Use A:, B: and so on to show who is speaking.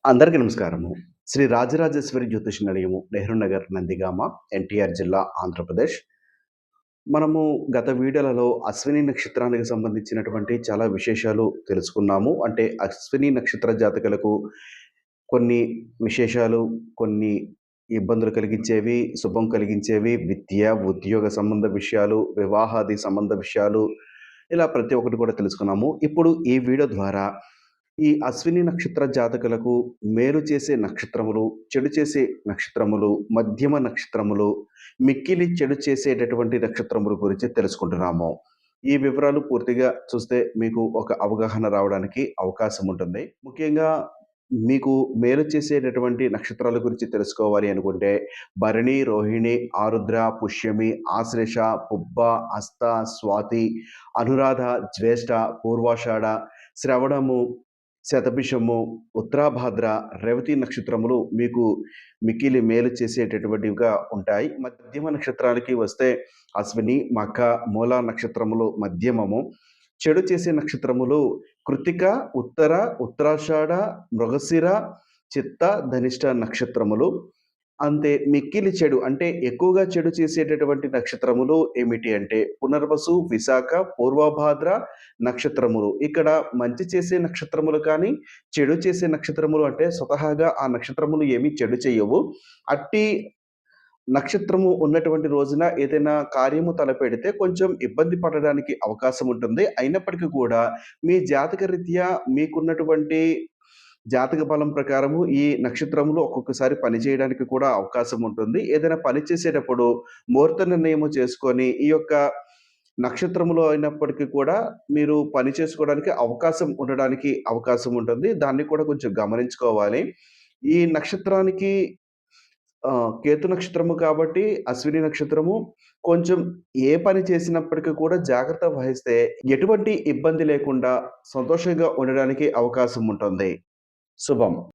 A: అందరికీ నమస్కారము. శ్రీ రాజరాజేశ్వరి జ్యోతిష నిలయము, నెహ్రూ నగర్, నందిగామ, ఎన్టీఆర్ జిల్లా, ఆంధ్రప్రదేశ్. మనము గత వీడియోలలో అశ్విని నక్షత్రానికి సంబంధించినటువంటి చాలా విశేషాలు తెలుసుకున్నాము. అంటే అశ్విని నక్షత్ర జాతకులకు కొన్ని విశేషాలు, కొన్ని ఇబ్బందులు కలిగించేవి, శుభం కలిగించేవి, విద్య, ఉద్యోగ సంబంధ విషయాలు, వివాహాది సంబంధ విషయాలు, ఇలా ప్రతి ఒక్కటి కూడా తెలుసుకున్నాము. ఇప్పుడు ఈ వీడియో ద్వారా ఈ అశ్విని నక్షత్ర జాతకులకు మేలు చేసే నక్షత్రములు, చెడు చేసే నక్షత్రములు, మధ్యమ నక్షత్రములు, మిక్కిలి చెడు చేసేటటువంటి నక్షత్రముల గురించి తెలుసుకుంటున్నాము. ఈ వివరాలు పూర్తిగా చూస్తే మీకు ఒక అవగాహన రావడానికి అవకాశం ఉంటుంది. ముఖ్యంగా మీకు మేలు చేసేటటువంటి నక్షత్రాల గురించి తెలుసుకోవాలి అనుకుంటే భరణి, రోహిణి, ఆరుద్ర, పుష్యమి, ఆశ్లేష, పుబ్బ, హస్త, స్వాతి, అనురాధ, జ్యేష్ఠ, పూర్వాషాఢ, శ్రవణము, శతభిషము, ఉత్తరాభాద్ర, రేవతి నక్షత్రములు మీకు మిక్కిలి మేలు చేసేటటువంటివిగా ఉంటాయి. మధ్యమ నక్షత్రాలకి వస్తే అశ్విని, మఖ, మూల నక్షత్రములు మధ్యమము. చెడు చేసే నక్షత్రములు కృత్తిక, ఉత్తర, ఉత్తరాషాఢ, మృగశిర, చిత్త, ధనిష్ట నక్షత్రములు. అంతే మిక్కిలి చెడు అంటే ఎక్కువగా చెడు చేసేటటువంటి నక్షత్రములు ఏమిటి అంటే పునర్వసు, విశాఖ, పూర్వభాద్ర నక్షత్రములు. ఇక్కడ మంచి చేసే నక్షత్రములు కానీ, చెడు చేసే నక్షత్రములు అంటే స్వతహాగా ఆ నక్షత్రములు ఏమీ చెడు చేయవు. అట్టి నక్షత్రము ఉన్నటువంటి రోజున ఏదైనా కార్యము తలపెడితే కొంచెం ఇబ్బంది పడడానికి అవకాశం ఉంటుంది. అయినప్పటికీ కూడా మీ జాతక రీత్యా మీకున్నటువంటి జాతక బలం ప్రకారము ఈ నక్షత్రములు ఒక్కొక్కసారి పని చేయడానికి కూడా అవకాశం ఉంటుంది. ఏదైనా పని చేసేటప్పుడు ముహూర్త నిర్ణయము చేసుకొని ఈ యొక్క నక్షత్రములో అయినప్పటికీ కూడా మీరు పని చేసుకోవడానికి అవకాశం ఉండడానికి అవకాశం ఉంటుంది. దాన్ని కూడా కొంచెం గమనించుకోవాలి. ఈ నక్షత్రానికి కేతు నక్షత్రము కాబట్టి అశ్విని నక్షత్రము కొంచెం ఏ పని చేసినప్పటికీ కూడా జాగ్రత్త వహిస్తే ఎటువంటి ఇబ్బంది లేకుండా సంతోషంగా ఉండడానికి అవకాశం ఉంటుంది. శుభం.